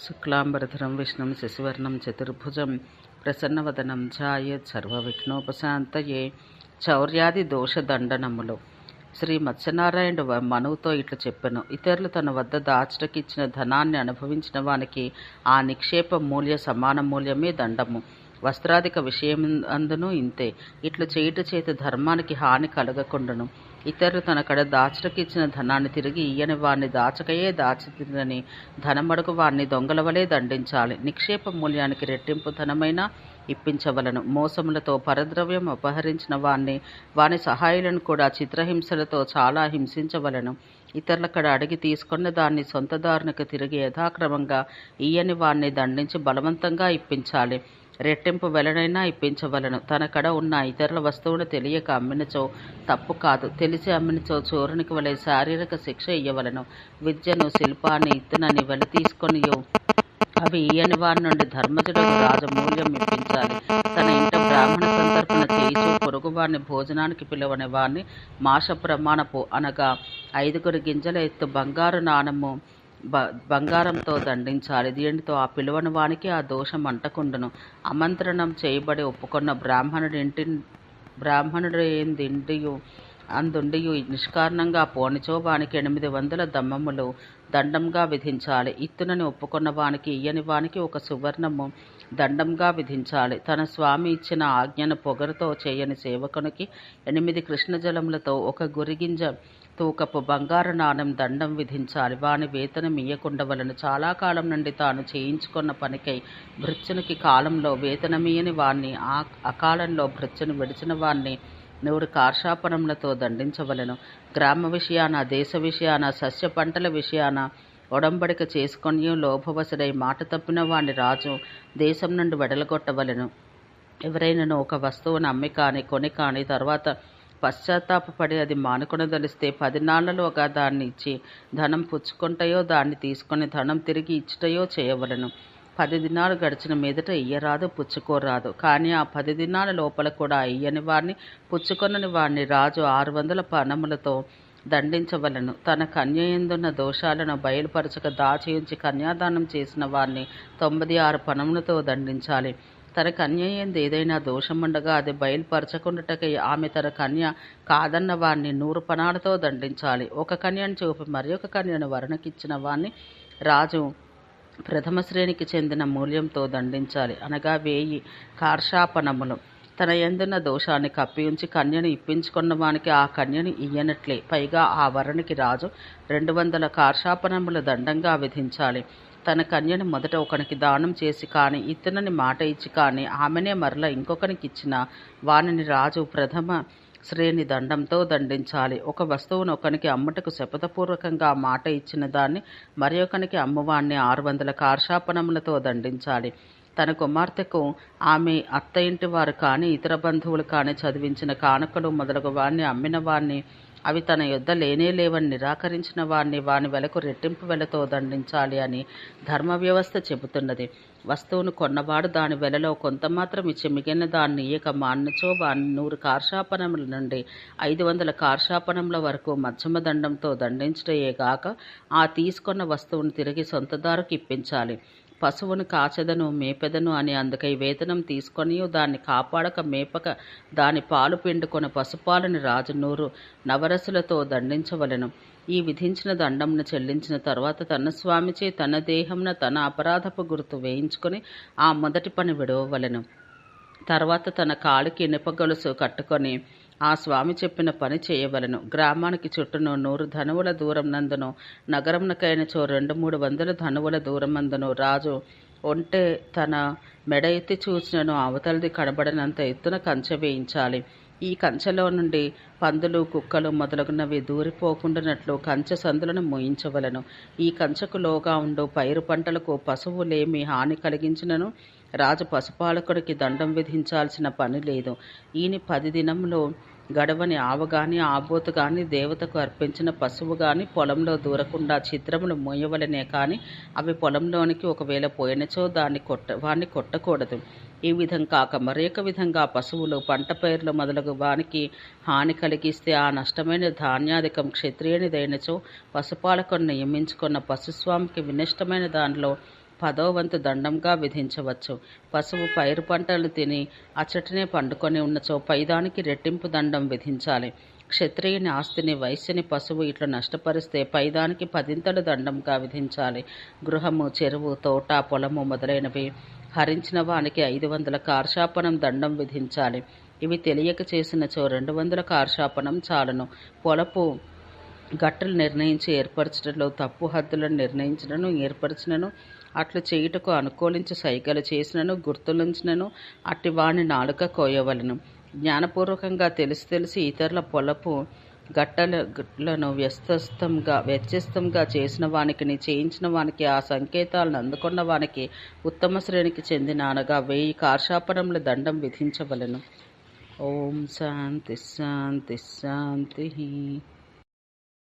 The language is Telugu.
శుక్లాంబరధరం విష్ణుం శశివర్ణం చతుర్భుజం ప్రసన్నవదనం ధ్యాయేత్ సర్వవిఘ్నోపశాంతయే. చౌర్యాది దోషదండనములు. శ్రీ మత్స్యనారాయణుడు మనువుతో ఇట్లా చెప్పెను. ఇతరులు తన వద్ద దాచుటకిచ్చిన ధనాన్ని అనుభవించిన వానికి ఆ నిక్షేప మూల్య సమాన మూల్యమే దండము. వస్త్రాధిక విషయం అందును ఇంతే. ఇట్లు చేయుట చేత ధర్మానికి హాని కలగకుండాను. ఇతరులు తన కడ దాచుటకిచ్చిన ధనాన్ని తిరిగి ఇయ్యని వారిని దాచకయే దాచితిరని ధనమడుగు వారిని దొంగల వలె దండించాలి. నిక్షేప మూల్యానికి రెట్టింపు ధనమైనా ఇప్పించవలను. మోసములతో పరద్రవ్యం అపహరించిన వాని సహాయులను కూడా చిత్రహింసలతో చాలా హింసించవలను. ఇతరులక్కడ అడిగి తీసుకున్న దాన్ని సొంతదారునికి తిరిగి యథాక్రమంగా ఇయ్యని వారిని దండించి బలవంతంగా ఇప్పించాలి. రెట్టింపు వెలనైనా ఇప్పించవలను. తన కడ ఉన్న ఇతరుల వస్తువును తెలియక అమ్మినచో తప్పు కాదు, తెలిసి అమ్మినచో చోరునికి వలె శారీరక శిక్ష ఇయ్యవలను. విద్యను శిల్పాన్ని ఇత్తునని వెల తీసుకొని అవి ఇయ్యని వారి నుండి ధర్మజుడకు రాజమూల్యం ఇప్పించాలి. తన ఇంట బ్రాహ్మణ సంతర్పణ చేయిచు పొరుగువారిని భోజనానికి పిలువని వారిని మాష ప్రమాణపు అనగా 5 గింజల ఎత్తు బంగారు నాణము బంగారంతో దండించాలి. దీనితో ఆ పిలువని వానికి ఆ దోషం అంటకుండును. ఆమంత్రణం చేయబడి ఒప్పుకున్న బ్రాహ్మణుడు ఏందిండియు అందుండియు నిష్కారణంగా పోనిచో వానికి 800 దమ్మములు దండంగా విధించాలి. ఇత్తునని ఒప్పుకున్న వానికి ఇయ్యని వానికి 1 సువర్ణము దండంగా విధించాలి. తన స్వామి ఇచ్చిన ఆజ్ఞను పొగరుతో చేయని సేవకునికి 8 కృష్ణజలములతో 1 గురిగింజ తూకపు బంగారు నాణెం దండం విధించాలి. వాని వేతనం ఇయ్యకుండవలను. చాలా కాలం నుండి తాను చేయించుకున్న పనికై భృత్యునికి కాలంలో వేతనమియని వాణ్ణి, అకాలంలో భృత్యుని విడిచిన వాణ్ణి 100 కార్షాపణములతో దండించవలను. గ్రామ విషయాన, దేశ విషయాన, సస్య పంటల విషయాన ఒడంబడిక చేసుకొని లోభవశుడై మాట తప్పిన వాణ్ణి రాజు దేశం నుండి వెడలగొట్టవలను. ఎవరైనాను ఒక వస్తువును అమ్మి కాని కొని కాని తర్వాత పశ్చాత్తాపడి అది మానుకొనదలిస్తే 10 నాళ్లలోగా దాన్ని ఇచ్చి ధనం పుచ్చుకుంటయో దాన్ని తీసుకొని ధనం తిరిగి ఇచ్చుటయో చేయవలను. 10 దినాలు గడిచిన మీదట ఇయ్యరాదు, పుచ్చుకోరాదు. కానీ ఆ 10 దినాల లోపల కూడా ఇయ్యని వారిని, పుచ్చుకొనని వారిని రాజు 600 పణములతో దండించవలను. తన కన్యయందున్న దోషాలను బయలుపరచక దాచియుంచి కన్యాదానం చేసిన వారిని 96 పణములతో దండించాలి. తన కన్యయందు ఏదైనా దోషముండగా అది బయలుపరచకుండాటకై ఆమె తన కన్య కాదన్న వారిని 100 పణాలతో దండించాలి. ఒక కన్యను చూపి మరి ఒక కన్యను వరుణకిచ్చిన వారిని రాజు ప్రథమ శ్రేణికి చెందిన మూల్యంతో దండించాలి, అనగా 1000 కార్షాపణములు. తన యందున్న దోషాన్ని కప్పియుంచి కన్యను ఇప్పించుకున్న వానికి ఆ కన్యను ఇయ్యనట్లే. పైగా ఆ వరునికి రాజు 200 కార్షాపణముల దండంగా విధించాలి. తన కన్యను మొదట ఒకనికి దానం చేసి కానీ ఇతనని మాట ఇచ్చి కానీ ఆమెనే మరల ఇంకొకనికి ఇచ్చిన వానిని రాజు ప్రథమ శ్రేణి దండంతో దండించాలి. ఒక వస్తువును ఒకనికి అమ్ముటకు శపథపూర్వకంగా మాట ఇచ్చిన దాన్ని మరి ఒకనికి అమ్మువాణ్ణి 600 కార్షాపణములతో దండించాలి. తన కుమార్తెకు ఆమె అత్త ఇంటి వారు కానీ ఇతర బంధువులు కానీ చదివించిన కానుకలు మొదలగు వాణ్ణి అమ్మిన వాణ్ణి, అవి తన యొద్ద లేనే లేవని నిరాకరించిన వాణ్ణి వాని వెలకు రెట్టింపు వెలతో దండించాలి అని ధర్మ వ్యవస్థ చెబుతున్నది. వస్తువును కొన్నవాడు దాని వెలలో కొంత మాత్రం ఇచ్చి మిగిలిన దాన్ని ఇయ్యక మాన్నచో వాణ్ణి 100 కార్షాపణముల నుండి 500 కార్షాపణముల వరకు మధ్యమ దండంతో దండించుటయేగాక ఆ తీసుకున్న వస్తువును తిరిగి సొంతదారుకు ఇప్పించాలి. పశువును కాచెదను మేపెదను అని అందుకై వేతనం తీసుకొని దాన్ని కాపాడక మేపక దాని పాలు పిండుకొని పశుపాలని రాజు 100 నవరసులతో దండించవలను. ఈ విధించిన దండంను చెల్లించిన తర్వాత తన స్వామిచే తన దేహంన తన అపరాధపు గుర్తు వేయించుకొని ఆ మొదటి పని విడవవలెను. తర్వాత తన కాలికి ఇనుప గొలుసు కట్టుకొని ఆ స్వామి చెప్పిన పని చేయవలను. గ్రామానికి చుట్టూను 100 ధనువుల దూరం నందును, నగరంకైనచో 200-300 ధనువుల దూరమందును రాజు ఒంటె తన మెడ ఎత్తి చూసినను అవతలది కనబడినంత ఎత్తున కంచె వేయించాలి. ఈ కంచెలో నుండి పందులు, కుక్కలు మొదలగునవి దూరిపోకుండానట్లు కంచె సందులను మూయించవలను. ఈ కంచెకు లోగా ఉండు పైరు పంటలకు పశువులేమి హాని కలిగించినను రాజు పశుపాలకుడికి దండం విధించాల్సిన పని లేదు. ఈయన 10 దినములు గడవని ఆవుగాని ఆబోతు గాని దేవతకు అర్పించిన పశువు గాని పొలంలో దూరకుండా చిత్రములు మూయవలనే కాని అవి పొలంలోనికి ఒకవేళ పోయినచో వాణ్ణి కొట్టకూడదు. ఈ విధం కాక మరొక విధంగా పశువులు, పంట పైర్లు మొదలగు వానికి హాని కలిగిస్తే ఆ నష్టమైన ధాన్యాధికం క్షత్రియునిదైనచో పశుపాలకుని నియమించుకున్న పశుస్వామికి వినష్టమైన దానిలో 10వ వంతు దండంగా విధించవచ్చు. పశువు పైరు పంటలు తిని అచ్చటనే పండుకొని ఉన్నచో పైదానికి రెట్టింపు దండం విధించాలి. క్షత్రియుని ఆస్తిని వైశ్యుని పశువు ఇట్లా నష్టపరిస్తే పైదానికి 10ంతలు దండంగా విధించాలి. గృహము, చెరువు, తోట, పొలము మొదలైనవి హరించిన వానికి 500 కార్షాపనం దండం విధించాలి. ఇవి తెలియక చేసినచో 200 కార్షాపనం చాలును. పొలపు గట్టులు నిర్ణయించి ఏర్పరచడంలో తప్పు హద్దులను నిర్ణయించినను ఏర్పరచినను అట్లు చేయుటకు అనుకూలించి సైగలు చేసినను గుర్తులుంచినను అట్టి వాని నాలుక కోయవలను. జ్ఞానపూర్వకంగా తెలిసి ఇతరుల పొలపు గట్టలను వ్యత్యస్తంగా చేసిన వానికి చేయించిన వానికి ఆ సంకేతాలను అందుకున్న వానికి ఉత్తమ శ్రేణికి చెందిన అనగా 1000 కార్షాపనముల దండం విధించవలను. ఓం శాంతి శాంతి శాంతి.